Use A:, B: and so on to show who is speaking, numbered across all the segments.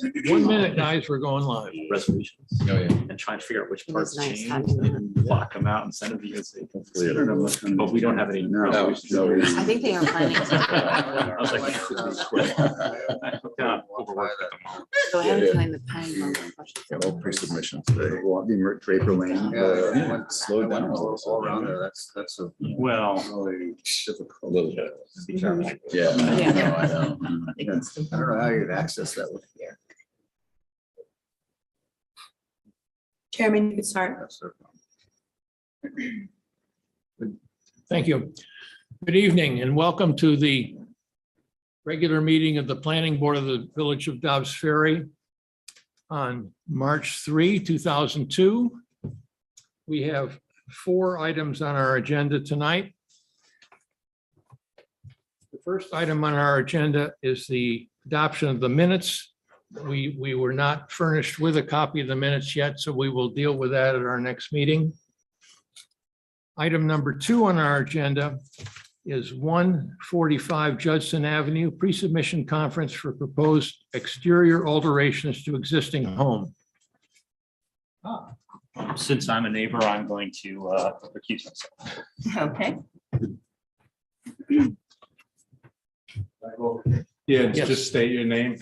A: 1 minute, guys, we're going live.
B: Resolutions.
C: Oh, yeah.
B: And trying to figure out which
D: It
B: parts
D: was nice
B: change
D: having
B: and block them out and send them to you. But we don't have any.
C: No.
B: resolutions.
D: I think they are planning
B: I was
D: to.
B: like, yeah, overworked at the moment.
D: Go ahead
C: Yeah.
D: and find the pen.
C: All pre-submissions today. Walking Draper Lane, went slowed down all around there. That's a
B: Well,
C: really difficult. Little bit.
D: Mhm.
C: Yeah.
D: Yeah.
C: I know. Yeah. I don't know how you'd access that with.
D: Chairman, you can start.
C: That's their problem.
A: Thank you. Good evening and welcome to the regular meeting of the Planning Board of the Village of Dobbs Ferry on March 3, 2002. We have 4 items on our agenda tonight. The first item on our agenda is the adoption of the minutes. We were not furnished with a copy of the minutes yet, so we will deal with that at our next meeting. Item number 2 on our agenda is 145 Judson Avenue, pre-submission conference for proposed exterior alterations to existing home.
B: since I'm a neighbor, I'm going to recuse myself.
D: Okay.
E: Yeah,
A: Yes.
E: just state your name.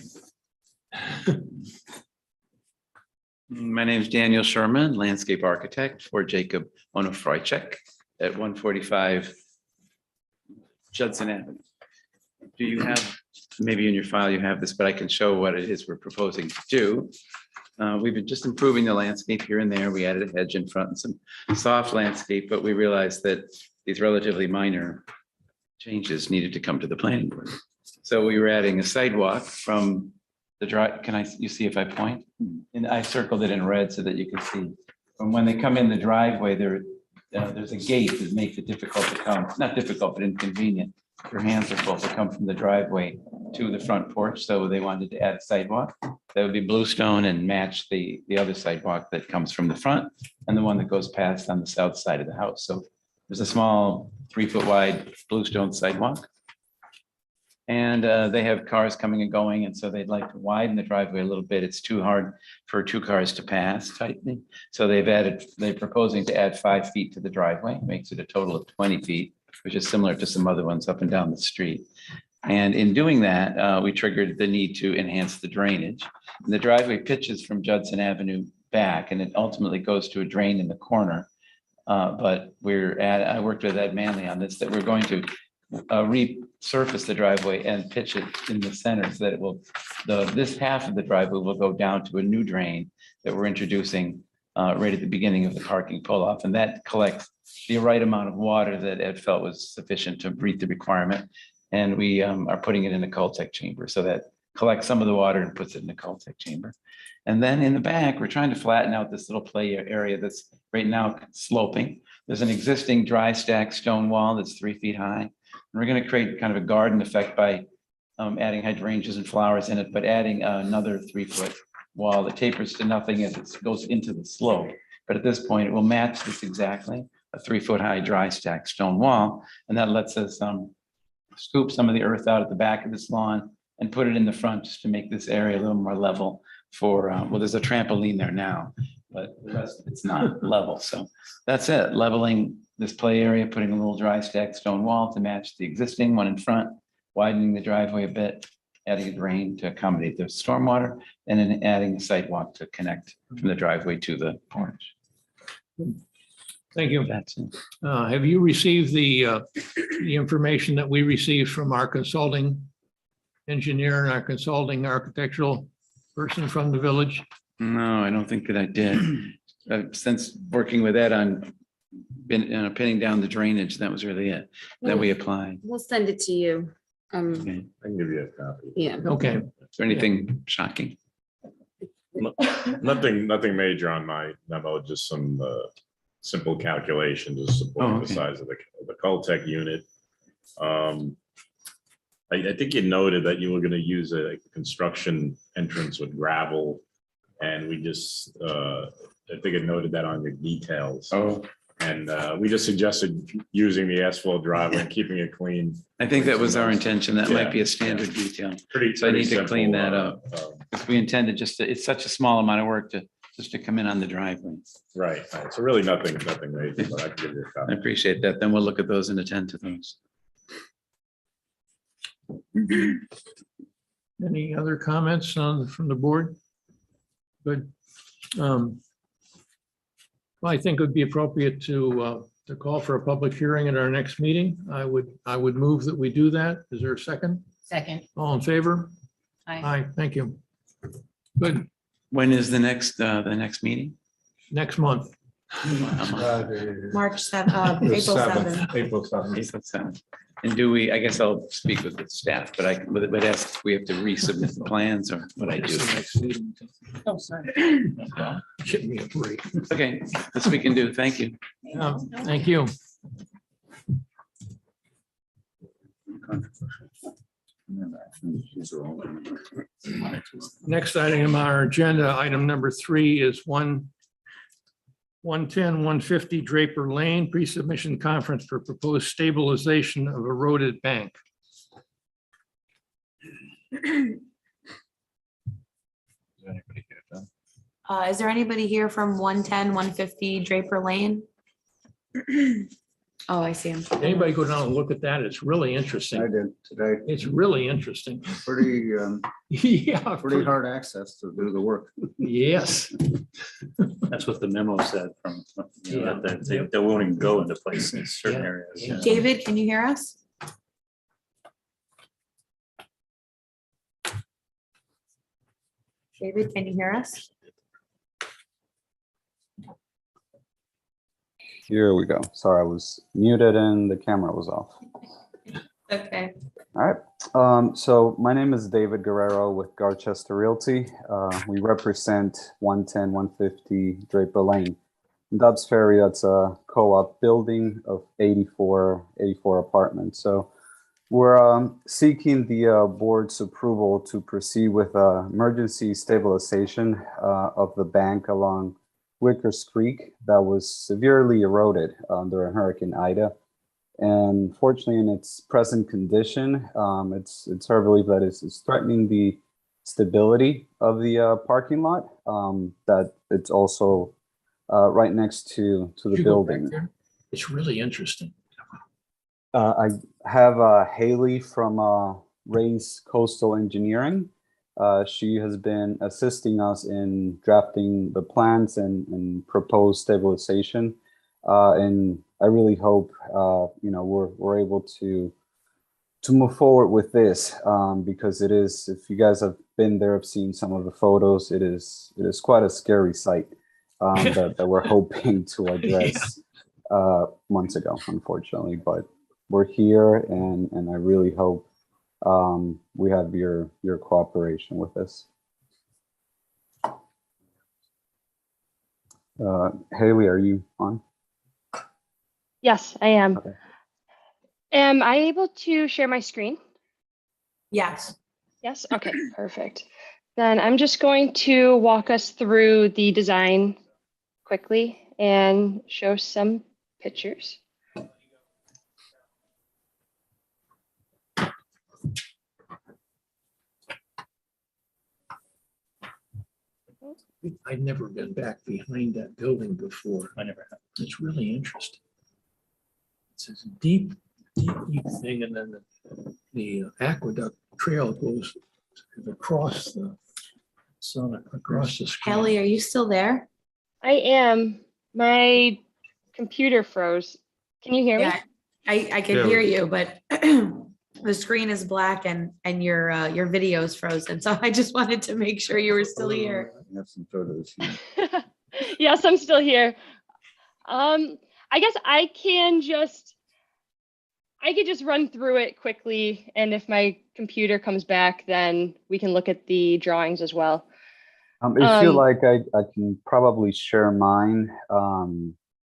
F: My name is Daniel Sherman, landscape architect for Jacob Onofroychek at 145 Judson Avenue. Do you have, maybe in your file you have this, but I can show what it is we're proposing to do. We've been just improving the landscape here and there. We added a hedge in front and some soft landscape, but we realized that these relatively minor changes needed to come to the planning board. So we were adding a sidewalk from the drive. You see if I point? And I circled it in red so that you can see. From when they come in the driveway, there's a gate that makes it difficult to come, not difficult, but inconvenient. Your hands are full to come from the driveway to the front porch. So they wanted to add a sidewalk that would be bluestone and match the other sidewalk that comes from the front and the one that goes past on the south side of the house. So there's a small 3-foot wide bluestone sidewalk. And they have cars coming and going, and so they'd like to widen the driveway a little bit. It's too hard for 2 cars to pass tightly. So they're proposing to add 5 feet to the driveway, makes it a total of 20 feet, which is similar to some other ones up and down the street. And in doing that, we triggered the need to enhance the drainage. And the driveway pitches from Judson Avenue back, and it ultimately goes to a drain in the corner. But I worked with Ed Manley on this, that we're going to resurface the driveway and pitch it in the center so that it will, this half of the driveway will go down to a new drain that we're introducing right at the beginning of the parking pull-off. And that collects the right amount of water that Ed felt was sufficient to meet the requirement. And we are putting it in a Cultec chamber so that collects some of the water and puts it in the Cultec chamber. And then in the back, we're trying to flatten out this little play area that's right now sloping. There's an existing dry stack stone wall that's 3 feet high. And we're going to create kind of a garden effect by adding hydrangeas and flowers in it, but adding another 3-foot wall that tapers to nothing as it goes into the slope. But at this point, it will match this exactly, a 3-foot high dry stack stone wall. And that lets us scoop some of the earth out at the back of this lawn and put it in the front just to make this area a little more level for, well, there's a trampoline there now, but the rest of it's not level. So that's it, leveling this play area, putting a little dry stack stone wall to match the existing one in front, widening the driveway a bit, adding a drain to accommodate the stormwater, and then adding a sidewalk to connect from the driveway to the porch.
A: Thank you.
F: That's it.
A: Have you received the information that we received from our consulting engineer and our consulting architectural person from the village?
F: No, I don't think that I did. Since working with Ed on pinning down the drainage, that was really it. Then we applied.
D: We'll send it to you.
F: Okay.
C: I can give you a copy.
D: Yeah.
A: Okay,
F: Is there anything shocking?
E: Nothing major on my memo, just some simple calculations to support
F: Oh,
E: the
F: okay.
E: size of the Cultec unit. I think you noted that you were going to use a construction entrance with gravel, and we just, I think it noted that on your details.
F: Oh,
E: And we just suggested using the asphalt driveway and keeping it clean.
F: I think that was our intention. That might
E: Yeah.
F: be a standard detail.
E: Pretty.
F: So I need
E: pretty
F: to clean
E: simple,
F: that up. Because we intended it's such a small amount of work just to come in on the driveway.
E: Right, so really nothing major, but I can give you a
F: I
E: copy.
F: appreciate that. Then we'll look at those and attend to those.
A: Any other comments from the board? Good. Well, I think it would be appropriate to call for a public hearing at our next meeting. I would move that we do that. Is there a second?
D: Second.
A: All in favor?
D: Aye.
A: Aye, thank you. Good.
F: When is the next meeting?
A: Next month.
D: March 7th, April 7th.
C: April 7th.
F: April 7th. And I guess I'll speak with the staff, but I would ask if we have to resubmit the plans or what I do.
D: Oh, sorry.
A: Give me a break.
F: Okay, this we can do. Thank you.
A: Thank you. Next item on our agenda, item number 3 is 110-150 Draper Lane, pre-submission conference for proposed stabilization of eroded bank.
D: Is there anybody here from 110-150 Draper Lane? Oh, I see him.
A: Anybody go down and look at that? It's really
C: I
A: interesting.
C: did today.
A: It's really interesting.
C: Pretty,
A: Yeah.
C: pretty hard access to do the work.
A: Yes.
B: That's what the memo said from, that they won't even go into place in certain
A: Yeah.
B: areas.
A: Yeah.
D: David, can you hear us? David, can you hear us?
G: Here we go. Sorry, I was muted and the camera was off.
D: Okay.
G: All right. So my name is David Guerrero with Garchester Realty. We represent 110-150 Draper Lane. In Dobbs Ferry, that's a co-op building of 84 apartments. So we're seeking the board's approval to proceed with emergency stabilization of the bank along Wickers Creek that was severely eroded during Hurricane Ida. And fortunately, in its present condition, it's our belief that it's threatening the stability of the parking lot. That it's also right next to the
A: Did you go back
G: building.
A: there? It's really interesting.
G: I have Haley from Ray's Coastal Engineering. She has been assisting us in drafting the plans and proposed stabilization. And I really hope we're able to move forward with this because it is, if you guys have been there, have seen some of the photos, it is quite a scary sight that we're hoping to address months ago, unfortunately. But we're here, and I really hope we have your cooperation with this. Haley, are you on?
H: Yes, I am.
G: Okay.
H: Am I able to share my screen?
D: Yes.
H: Yes? Okay, perfect. Then I'm just going to walk us through the design quickly and show some pictures.
A: I'd never been back behind that building before.
B: I never have.
A: It's really interesting. It's this deep thing, and then the aqueduct trail goes across the screen.
D: Kelly, are you still there?
H: I am. My computer froze. Can you hear me?
D: Yeah, I can hear you, but the screen is black and your video is frozen. So I just wanted to make sure you were still here.
C: I have some photos here.
H: Yes, I'm still here. I guess I could just run through it quickly, and if my computer comes back, then we can look at the drawings as well.
G: If you like, I can probably share mine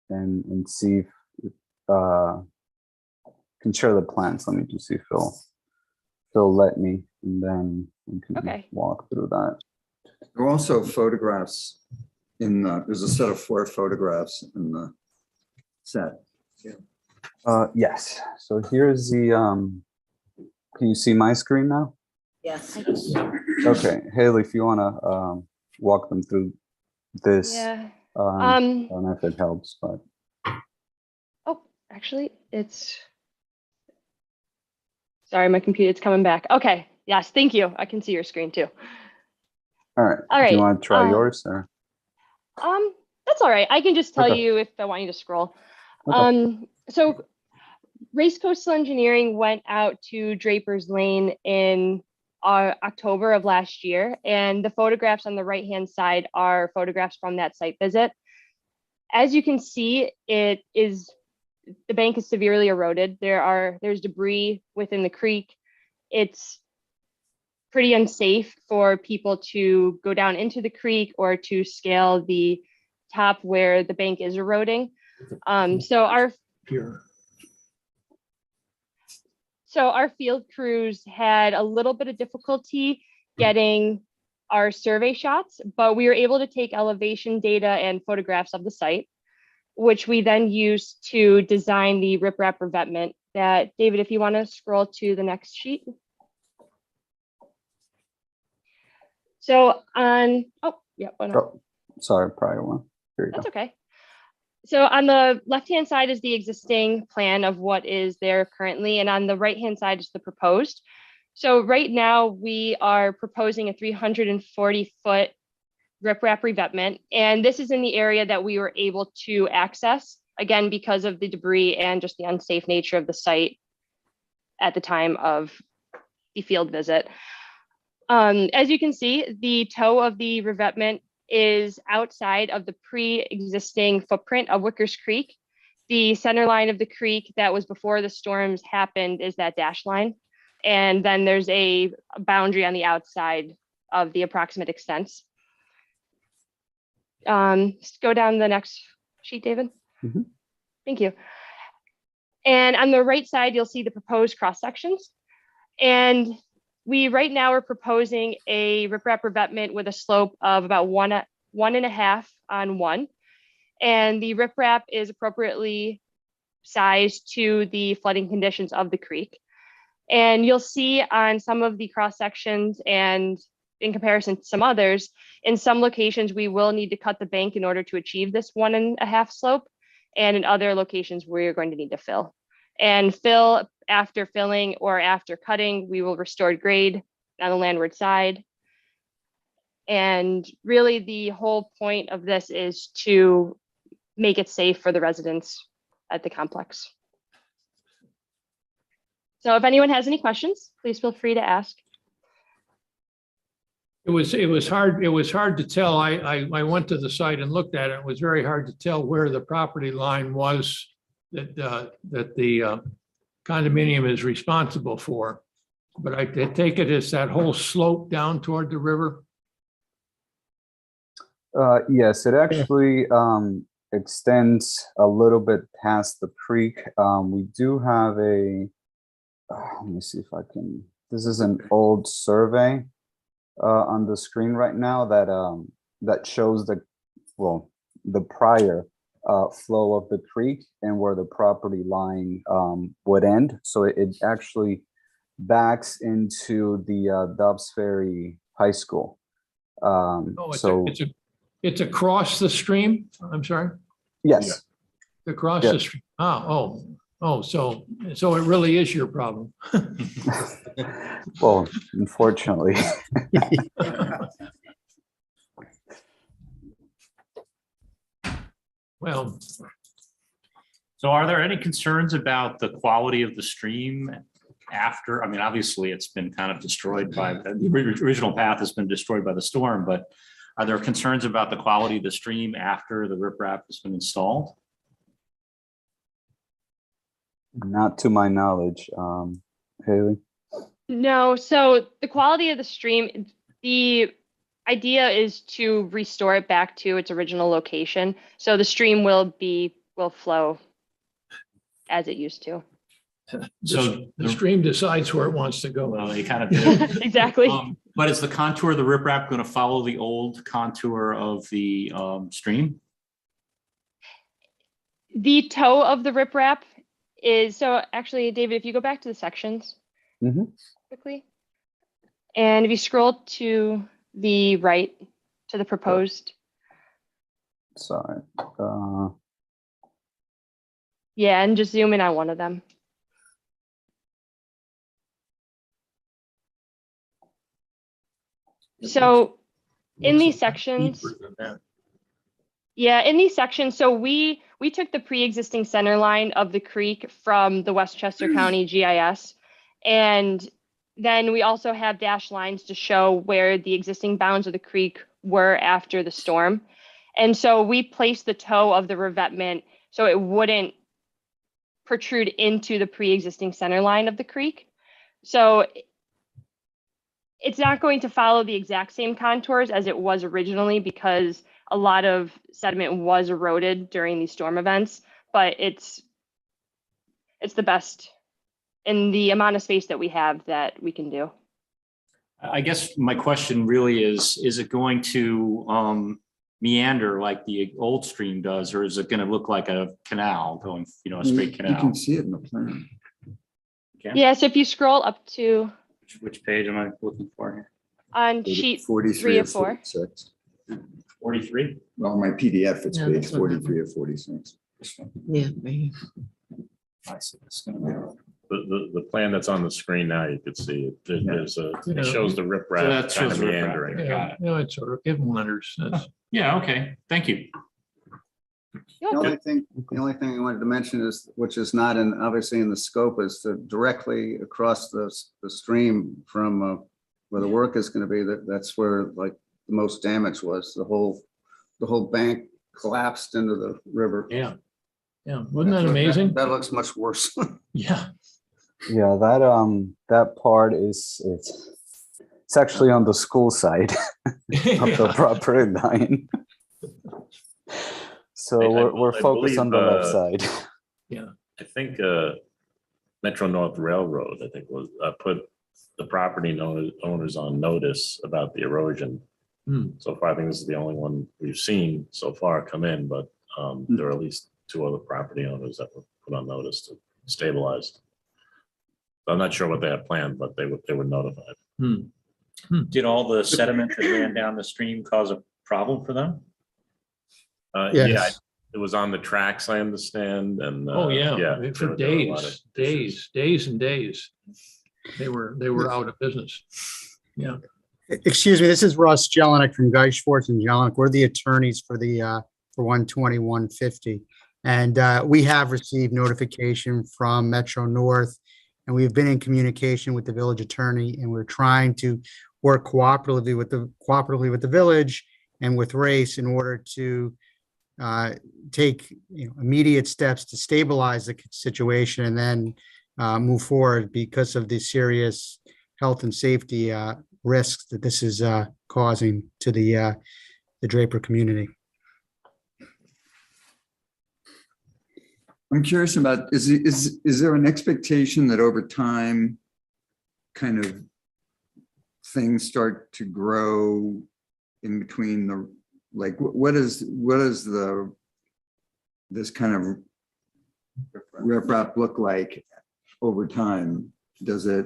G: and see if can share the plans. Let me just see if Phil let me, and then we can
H: Okay.
G: walk through that.
C: There are also photographs there's a set of 4 photographs in the set.
G: Yes. So here's the. Can you see my screen now?
D: Yes.
G: Okay, Haley, if you wanna walk them through this,
H: Yeah.
G: I don't know if it helps, but
H: Oh, actually, it's. Sorry, my computer's coming back. Okay. Yes, thank you. I can see your screen too.
G: all right.
H: All
G: Do you
H: right,
G: want to try yours or?
H: That's all right. I can just tell
G: Okay.
H: you if I want you to scroll.
G: Okay.
H: So Race Coastal Engineering went out to Draper's Lane in October of last year, and the photographs on the right-hand side are photographs from that site visit. As you can see, the bank is severely eroded. There's debris within the creek. It's pretty unsafe for people to go down into the creek or to scale the top where the bank is eroding. So our field crews had a little bit of difficulty getting our survey shots, but we were able to take elevation data and photographs of the site, which we then used to design the riprap revetment that, David, if you want to scroll to the next sheet. So on,
G: Sorry, prior one. Here you
H: that's
G: go.
H: okay. So on the left-hand side is the existing plan of what is there currently, and on the right-hand side is the proposed. So right now we are proposing a 340-foot riprap revetment, and this is in the area that we were able to access, again, because of the debris and just the unsafe nature of the site at the time of the field visit. As you can see, the toe of the revetment is outside of the pre-existing footprint of Wickers Creek. The center line of the creek that was before the storms happened is that dash line. And then there's a boundary on the outside of the approximate extents. Just go down the next sheet, David.
G: Mhm.
H: Thank you. And on the right side, you'll see the proposed cross sections. And we right now are proposing a riprap revetment with a slope of about 1.5 on 1. And the riprap is appropriately sized to the flooding conditions of the creek. And you'll see on some of the cross sections and in comparison to some others, in some locations, we will need to cut the bank in order to achieve this 1.5 slope. And in other locations, we're going to need to fill. And fill after filling or after cutting, we will restore grade on the landward side. And really the whole point of this is to make it safe for the residents at the complex. So if anyone has any questions, please feel free to ask.
A: It was hard to tell. I went to the site and looked at it. It was very hard to tell where the property line was that the condominium is responsible for. But I take it as that whole slope down toward the river.
G: Yes, it actually extends a little bit past the creek. We do have let me see if I can, this is an old survey on the screen right now that shows the prior flow of the creek and where the property line would end. So it actually backs into the Dobbs Ferry High School.
A: It's across the stream. I'm sorry.
G: Yes.
A: Across
G: Yeah.
A: the stream. So it really is your problem.
G: Well, unfortunately.
A: Well,
B: So are there any concerns about the quality of the stream after? I mean, obviously it's been kind of destroyed by the original path has been destroyed by the storm, but are there concerns about the quality of the stream after the riprap has been installed?
G: Not to my knowledge, Haley.
H: No, so the quality of the stream, the idea is to restore it back to its original location. So the stream will flow as it used to.
B: So
A: the stream decides where it wants to go.
B: well, they kind of do.
H: Exactly.
B: But is the contour of the riprap going to follow the old contour of the stream?
H: The toe of the riprap is, so actually, David, if you go back to the sections
G: Mhm.
H: quickly. And if you scroll to the right, to the proposed,
G: Sorry.
H: yeah, and just zoom in on one of them. So in these sections, yeah, in these sections, so we took the pre-existing center line of the creek from the Westchester County GIS. And then we also have dashed lines to show where the existing bounds of the creek were after the storm. And so we placed the toe of the revetment so it wouldn't protrude into the pre-existing center line of the creek. So it's not going to follow the exact same contours as it was originally because a lot of sediment was eroded during these storm events, but it's the best in the amount of space that we have that we can do.
B: I guess my question really is it going to meander like the old stream does, or is it going to look like a canal going, a straight
C: You
B: canal?
C: can see it in the plan.
H: Yeah, so if you scroll up to
B: Which page am I looking for here?
H: on sheet
C: 43
H: 3
C: or
H: of 4.
C: 46.
B: 43?
C: Well, my PDF, it's
D: No,
C: page
D: that's what
C: 43 or 46.
D: Yeah.
B: I see. It's going to be.
E: The plan that's on the screen now, you could see it. There's it shows the
B: So
E: riprap
B: that
E: kind
B: shows
E: of
B: the riprap.
E: meandering.
A: Yeah, it's sort of given letters.
B: Yeah, okay. Thank you.
H: Yeah.
C: The only thing I wanted to mention is, which is not obviously in the scope, is to directly across the stream from where the work is going to be, that's where like the most damage was. The whole bank collapsed into the river.
A: Yeah. Yeah. Wasn't that amazing?
C: That looks much worse.
A: Yeah.
G: Yeah, that part it's actually on the school side of the property line. So we're
E: I
G: focused on the left
E: believe,
G: side.
E: I think Metro North Railroad, I think was put the property owners on notice about the erosion. So far, I think this is the only one we've seen so far come in, but there are at least 2 other property owners that were put on notice to stabilize. I'm not sure what they had planned, but they were notified.
B: Did all the sediment that ran down the stream cause a problem for them?
E: Yeah, it was on the tracks, I understand, and
A: Oh, yeah. For
E: there were a lot of issues.
A: days and days. They were out of business. Yeah.
I: Excuse me, this is Russ Jelinek from Guy Schwartz and Jelinek. We're the attorneys for 120, 150. And we have received notification from Metro North, and we've been in communication with the village attorney, and we're trying to work cooperatively with the village and with Race in order to take immediate steps to stabilize the situation and then move forward because of the serious health and safety risks that this is causing to the Draper community.
C: I'm curious about, is there an expectation that over time kind of things start to grow in between the, like, what is this kind of riprap look like over time? Does it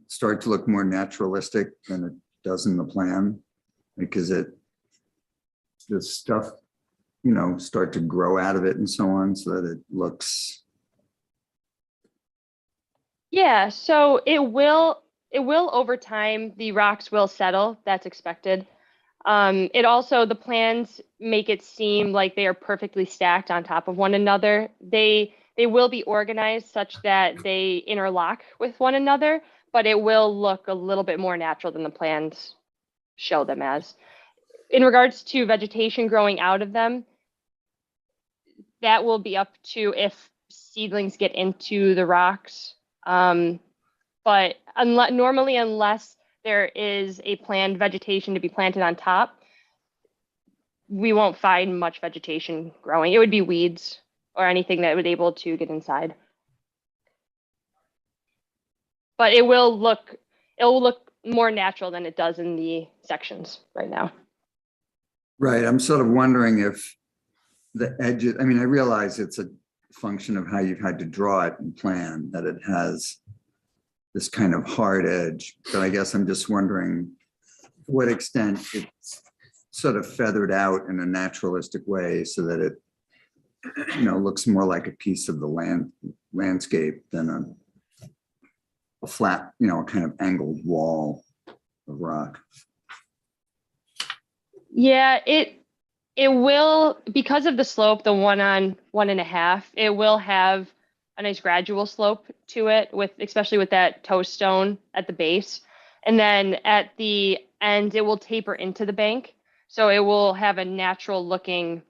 C: start to look more naturalistic than it does in the plan? Because the stuff, start to grow out of it and so on, so that it looks.
H: Yeah, so it will over time, the rocks will settle. That's expected. It also, the plans make it seem like they are perfectly stacked on top of one another. They will be organized such that they interlock with one another, but it will look a little bit more natural than the plans show them as. In regards to vegetation growing out of them, that will be up to if seedlings get into the rocks. But unless there is a planned vegetation to be planted on top, we won't find much vegetation growing. It would be weeds or anything that would be able to get inside. But it will look more natural than it does in the sections right now.
C: Right, I'm sort of wondering if the edges, I mean, I realize it's a function of how you've had to draw it and plan, that it has this kind of hard edge, but I guess I'm just wondering to what extent it's sort of feathered out in a naturalistic way so that it, looks more like a piece of the landscape than a flat, a kind of angled wall of rock.
H: Yeah, it will, because of the slope, the 1 on 1.5, it will have a nice gradual slope to it with, especially with that toe stone at the base. And then at the end, it will taper into the bank. So it will have a natural looking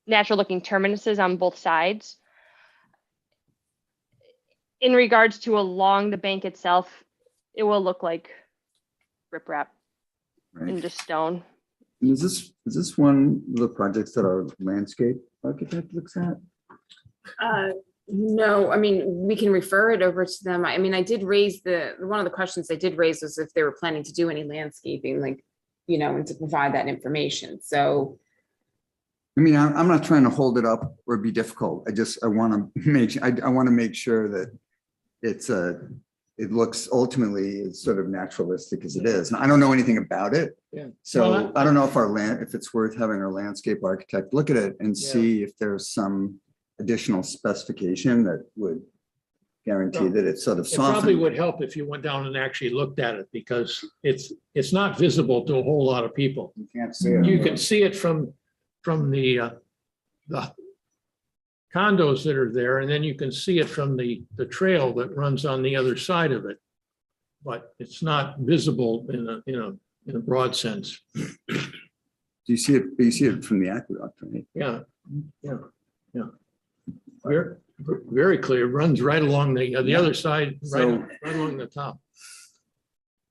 H: terminuses on both sides. In regards to along the bank itself, it will look like riprap
C: Right?
H: and just stone.
C: And is this one of the projects that our landscape architect looks at?
J: No, I mean, we can refer it over to them. I mean, I did raise one of the questions I did raise was if they were planning to do any landscaping, like, and to provide that information. So.
C: I mean, I'm not trying to hold it up or be difficult. I want to make sure that it looks ultimately as sort of naturalistic as it is. And I don't know anything about it.
A: Yeah.
C: So
A: Well,
C: I don't know if it's worth having our landscape architect look at it and see if there's some additional specification that would guarantee that it's sort of
A: It probably
C: softened.
A: would help if you went down and actually looked at it, because it's not visible to a whole lot of people.
C: You can't see it.
A: You can see it from the condos that are there, and then you can see it from the trail that runs on the other side of it. But it's not visible in a broad sense.
C: Do you see it? You see it from the aqueduct, right?
A: Yeah. Very, very clear. Runs right along the other side, right along the top.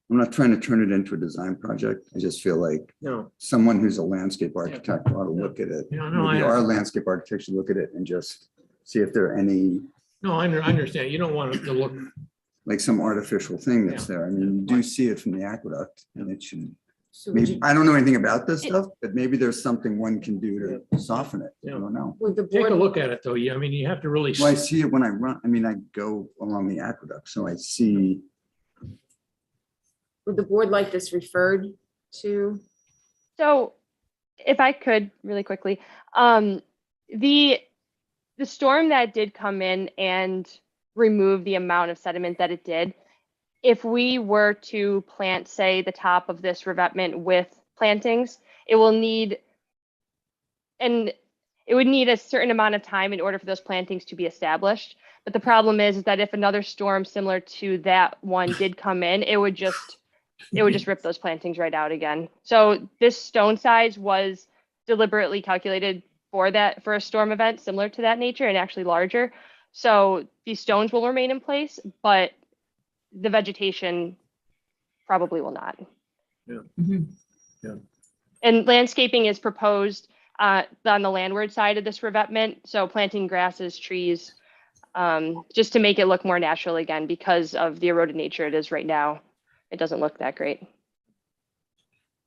C: I'm not trying to turn it into a design project. I just feel like
A: No,
C: someone who's a landscape architect ought to look at it.
A: Yeah, no,
C: Maybe
A: I-
C: our landscape architect should look at it and just see if there are any,
A: no, I understand. You don't want it to look,
C: like some artificial thing that's
A: Yeah.
C: there. I mean, you do see it from the aqueduct and it should,
J: So would
C: maybe,
J: you,
C: I don't know anything about this stuff, but maybe there's something one can do to soften it. I
A: Yeah.
C: don't know.
J: would the
A: take a
J: board,
A: look at it though. I mean, you have to really.
C: Well, I see it when I run. I mean, I go along the aqueduct, so I see.
J: would the board like this referred to?
H: So if I could really quickly, the storm that did come in and remove the amount of sediment that it did, if we were to plant, say, the top of this revetment with plantings, it would need a certain amount of time in order for those plantings to be established. But the problem is that if another storm similar to that one did come in, it would just rip those plantings right out again. So this stone size was deliberately calculated for a storm event similar to that nature and actually larger. So these stones will remain in place, but the vegetation probably will not.
A: Yeah.
H: And landscaping is proposed on the landward side of this revetment. So planting grasses, trees, just to make it look more natural again, because of the eroded nature it is right now. It doesn't look that great.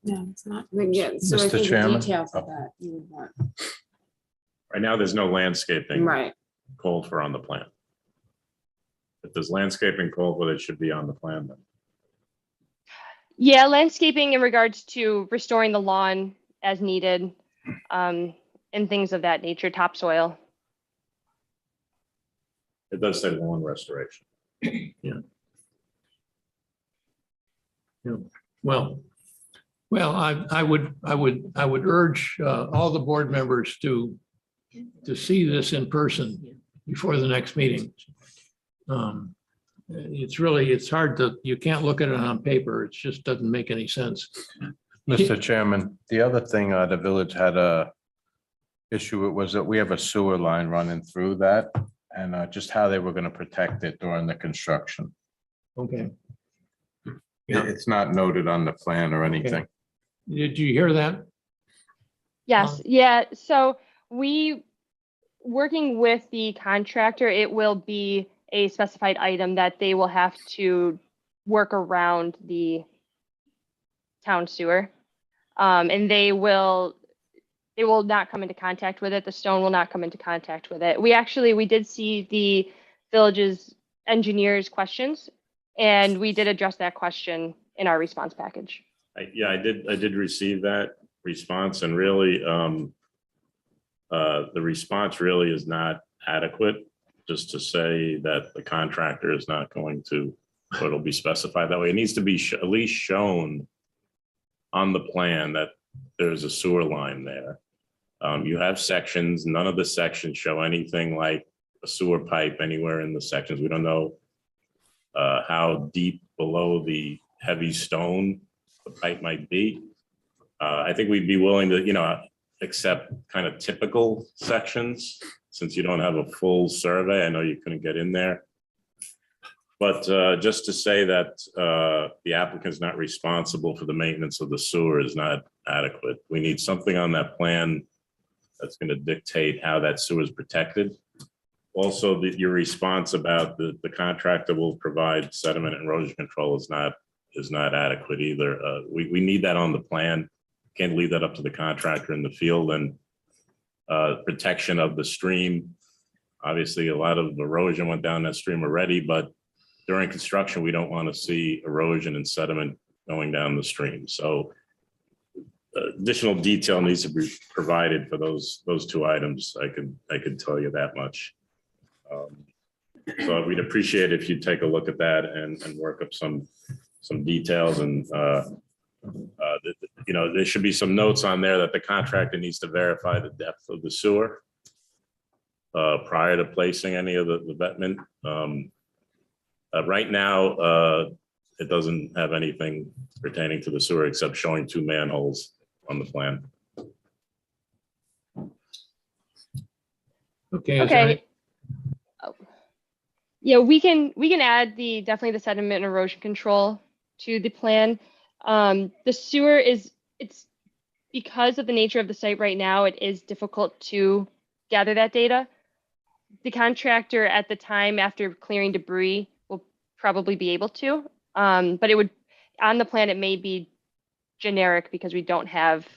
J: No, it's not. Yeah, so I
E: Mr.
J: think the
E: Chairman?
J: details of that you would want.
E: Right now, there's no landscaping
J: Right.
E: called for on the plan. If there's landscaping called for, it should be on the plan then.
H: Yeah, landscaping in regards to restoring the lawn as needed, and things of that nature, topsoil.
E: It does say lawn restoration.
A: Well, I would urge all the board members to see this in person before the next meeting. It's hard you can't look at it on paper. It just doesn't make any sense.
K: Mr. Chairman, the other thing the village had a issue with was that we have a sewer line running through that, and just how they were going to protect it during the construction.
A: Okay. Yeah.
K: It's not noted on the plan or anything.
A: Did you hear that?
H: Yes, yeah. So working with the contractor, it will be a specified item that they will have to work around the town sewer. And they will not come into contact with it. The stone will not come into contact with it. We did see the village's engineer's questions. And we did address that question in our response package.
E: Yeah, I did receive that response, and really, the response really is not adequate. Just to say that the contractor is not going to, so it'll be specified that way. It needs to be at least shown on the plan that there's a sewer line there. You have sections, none of the sections show anything like a sewer pipe anywhere in the sections. We don't know how deep below the heavy stone the pipe might be. I think we'd be willing to, accept kind of typical sections, since you don't have a full survey. I know you couldn't get in there. But just to say that the applicant is not responsible for the maintenance of the sewer is not adequate. We need something on that plan that's going to dictate how that sewer is protected. Also, your response about the contractor will provide sediment and erosion control is not adequate either. We need that on the plan. Can't leave that up to the contractor in the field. And protection of the stream. Obviously, a lot of erosion went down that stream already, but during construction, we don't want to see erosion and sediment going down the stream. So additional detail needs to be provided for those two items. I could tell you that much. So we'd appreciate if you take a look at that and work up some details, and there should be some notes on there that the contractor needs to verify the depth of the sewer prior to placing any of the betterment. Right now, it doesn't have anything pertaining to the sewer except showing 2 manholes on the plan.
A: Okay. is there any-
H: Okay. Yeah, we can add definitely the sediment and erosion control to the plan. The sewer it's because of the nature of the site right now, it is difficult to gather that data. The contractor at the time after clearing debris will probably be able to, but it would, on the plan, it may be generic because we don't have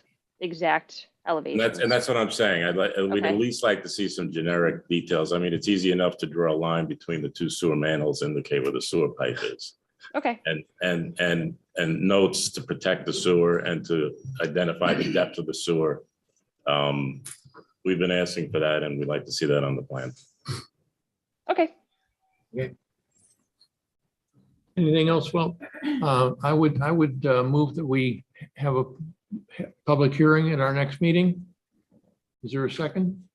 H: exact elevations.
E: And that's what I'm saying. We'd at
H: Okay.
E: least like to see some generic details. I mean, it's easy enough to draw a line between the 2 sewer manholes, indicate where the sewer pipe is.
H: Okay,
E: And notes to protect the sewer and to identify the depth of the sewer. We've been asking for that, and we'd like to see that on the plan.
H: okay.
A: Anything else? Well, I would move that we have a public hearing at our next meeting. Is there a second?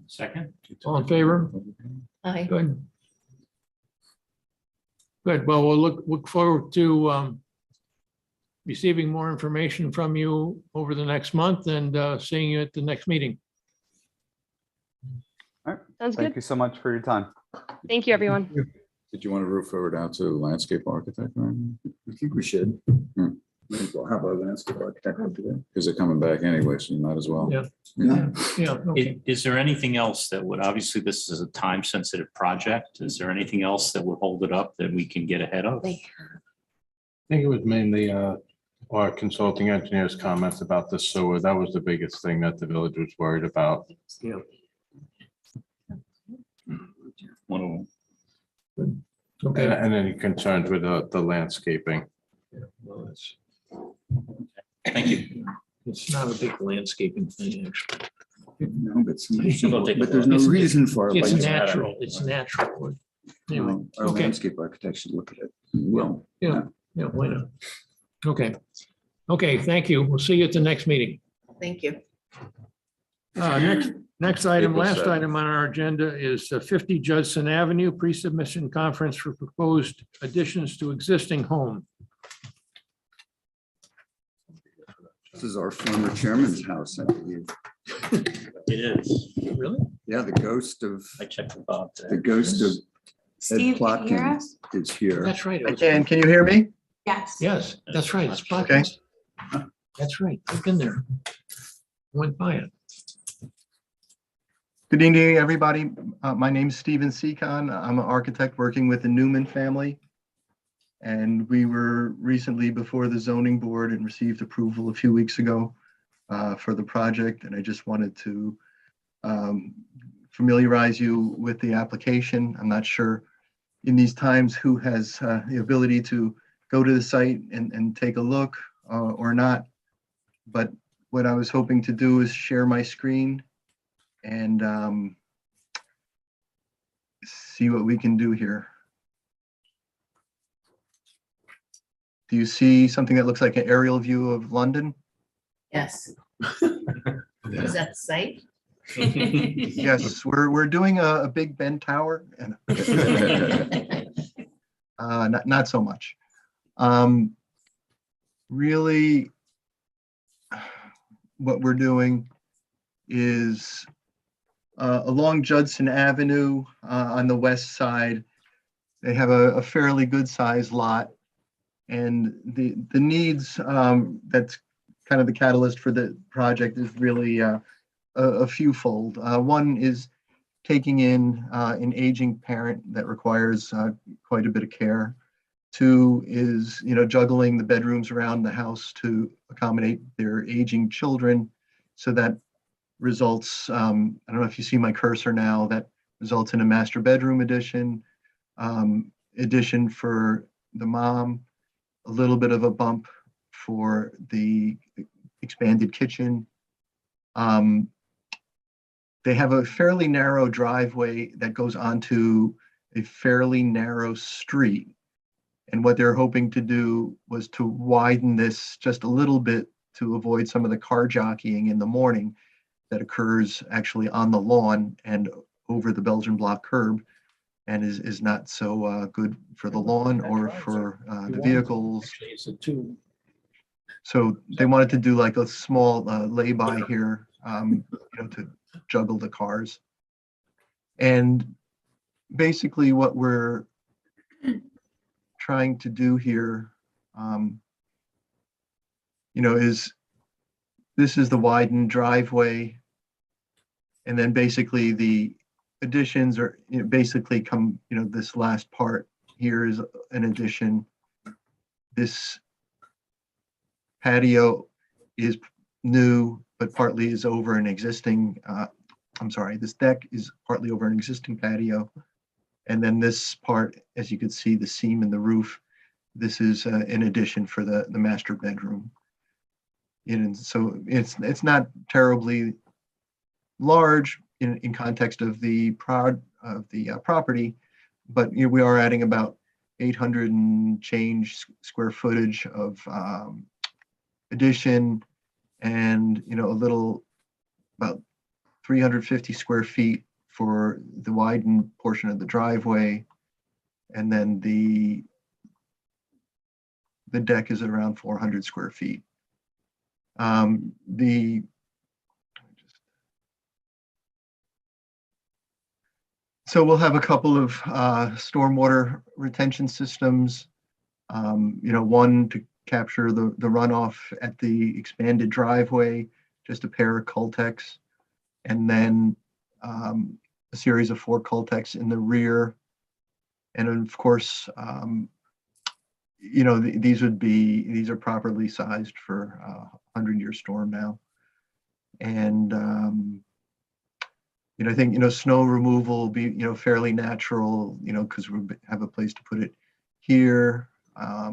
B: Second?
A: All in favor?
D: Aye.
A: Good. Good. Well, we'll look forward to receiving more information from you over the next month and seeing you at the next meeting.
H: Sounds
G: Thank
H: good.
G: you so much for your time.
H: Thank you, everyone.
C: Did you want to refer it out to landscape architect? I think we should. Well, how about landscape architect? Because they're coming back anyway, so you might as well.
A: Yeah.
C: Yeah.
A: Yeah. Okay.
B: Is there anything else that would, obviously, this is a time-sensitive project. Is there anything else that would hold it up that we can get ahead of?
K: I think it was mainly our consulting engineer's comments about the sewer. That was the biggest thing that the village was worried about.
A: Yeah.
B: One of them.
A: Okay.
K: And any concerns with the landscaping.
A: Yeah, well,
B: Thank you.
A: it's not a big landscaping thing, actually.
C: No, but
B: We'll take a
C: there's no
A: look.
C: reason for it.
A: It's
C: like-
A: natural. It's natural. Anyway,
C: Our
A: okay.
C: landscape architect should look at it. Well,
A: Yeah, why not? Okay. Okay, thank you. We'll see you at the next meeting.
D: Thank you.
A: Next item,
E: April
A: last
E: 7th.
A: item on our agenda is 50 Judson Avenue, pre-submission conference for proposed additions to existing home.
C: this is our former chairman's house, I believe.
B: It is.
A: Really?
C: Yeah, the ghost of
B: I checked with Bob today.
C: Ed
D: Steve, can you hear
C: Plotkin
D: us?
C: is here.
A: That's right. it
I: I
A: was-
I: can. Can you hear me?
D: Yes.
A: Yes, that's right. It's
I: Okay.
A: podcast. That's right. I've been there. Went by it.
L: Good evening, everybody. My name is Stephen Seacon. I'm an architect working with the Newman family. And we were recently before the zoning board and received approval a few weeks ago for the project. And I just wanted to familiarize you with the application. I'm not sure in these times who has the ability to go to the site and take a look or not. But what I was hoping to do is share my screen and see what we can do here. Do you see something that looks like an aerial view of London?
D: Yes. Is that the site?
L: Yes, we're doing a Big Ben Tower and not so much. Really, what we're doing is along Judson Avenue on the west side. They have a fairly good sized lot, and the needs that's kind of the catalyst for the project is really a fewfold. One is taking in an aging parent that requires quite a bit of care. Two is, juggling the bedrooms around the house to accommodate their aging children. So that results, I don't know if you see my cursor now, that results in a master bedroom addition, addition for the mom, a little bit of a bump for the expanded kitchen. They have a fairly narrow driveway that goes onto a fairly narrow street. And what they're hoping to do was to widen this just a little bit to avoid some of the car jockeying in the morning that occurs actually on the lawn and over the Belgian block curb, and is not so good for the lawn or for the vehicles.
A: Actually, it's a two.
L: So they wanted to do like a small lay-by here, to juggle the cars. And basically what we're trying to do here, is this is the widened driveway. And then basically the additions are basically come, this last part here is an addition. This patio is new, but partly is over an existing, this deck is partly over an existing patio. And then this part, as you can see, the seam in the roof, this is an addition for the master bedroom. And so it's not terribly large in context of the property, but we are adding about 800 and change square footage of addition, and a little about 350 square feet for the widened portion of the driveway, and then the deck is at around 400 square feet. So we'll have a couple of stormwater retention systems. One to capture the runoff at the expanded driveway, just a pair of Cultex, and then a series of 4 Cultex in the rear. And of course, these are properly sized for a 100-year storm now. And I think snow removal will be fairly natural, because we have a place to put it here. I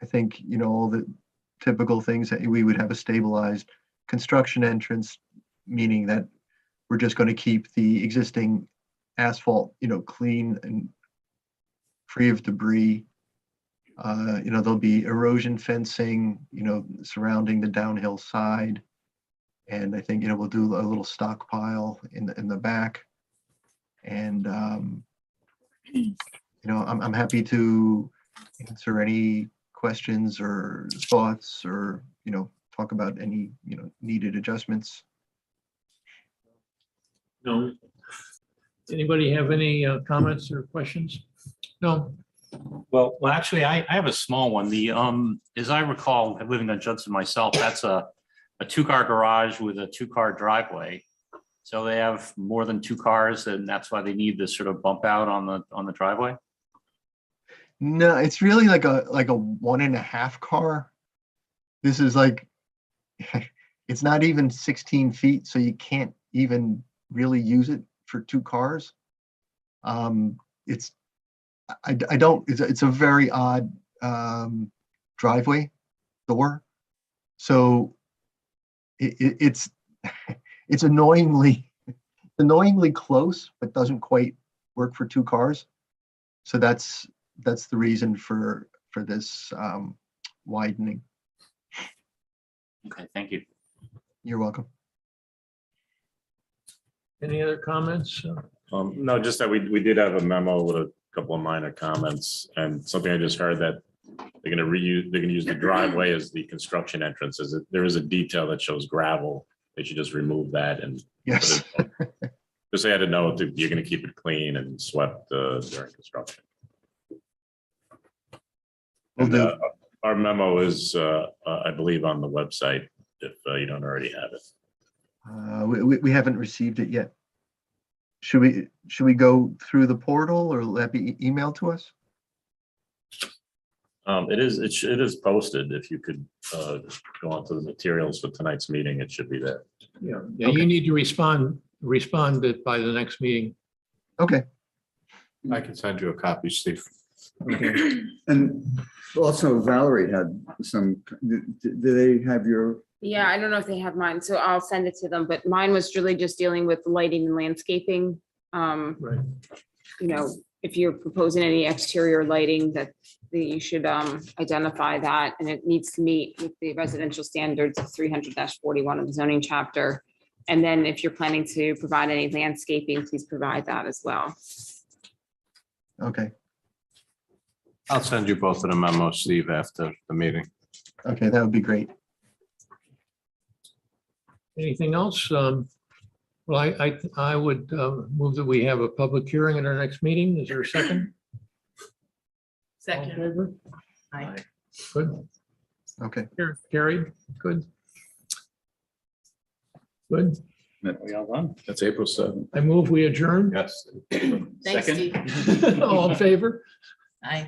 L: think all the typical things that we would have a stabilized construction entrance, meaning that we're just going to keep the existing asphalt, clean and free of debris. There'll be erosion fencing, surrounding the downhill side. And I think, we'll do a little stockpile in the back. And, I'm happy to answer any questions or thoughts, or, talk about any, needed adjustments.
A: No. Anybody have any comments or questions? No.
B: Well, actually, I have a small one. As I recall, living on Judson myself, that's a 2-car garage with a 2-car driveway. So they have more than 2 cars, and that's why they need this sort of bump out on the driveway.
L: No, it's really like a 1.5 car. This is like, it's not even 16 feet, so you can't even really use it for 2 cars. it's, I don't, it's a very odd driveway door. So it's annoyingly close, but doesn't quite work for two cars. So that's the reason for this widening.
B: Okay, thank you.
L: You're welcome.
A: Any other comments?
E: No, just that we did have a memo with a couple of minor comments and something I just heard that they're gonna use the driveway as the construction entrance. There is a detail that shows gravel. They should just remove that and
L: Yes.
E: just add a note that you're gonna keep it clean and swept during construction.
L: Will
E: And
L: do.
E: our memo is, I believe, on the website if you don't already have it.
L: We haven't received it yet. Should we go through the portal or will that be emailed to us?
E: It is posted. If you could go onto the materials for tonight's meeting, it should be there.
A: Yeah, you need to respond it by the next meeting.
L: Okay.
K: I can send you a copy, Steve.
C: And also Valerie had some, do they have your,
J: Yeah, I don't know if they have mine, so I'll send it to them, but mine was really just dealing with lighting and landscaping.
A: Right.
J: You know, if you're proposing any exterior lighting that you should identify that, and it needs to meet with the residential standards of 300-41 of the zoning chapter. And then if you're planning to provide any landscaping, please provide that as well.
L: Okay.
K: I'll send you both of the memos, Steve, after the meeting.
L: Okay, that would be great.
A: Anything else? Well, I would move that we have a public hearing at our next meeting. Is there a second? All in favor?
D: Aye.
A: Good.
L: Okay.
A: Carried. Good. Good.
B: We all done?
K: That's April 7th.
A: I move we adjourn.
K: Yes.
D: Thanks,
B: Second?
D: Steve.
A: All in favor?
D: Aye.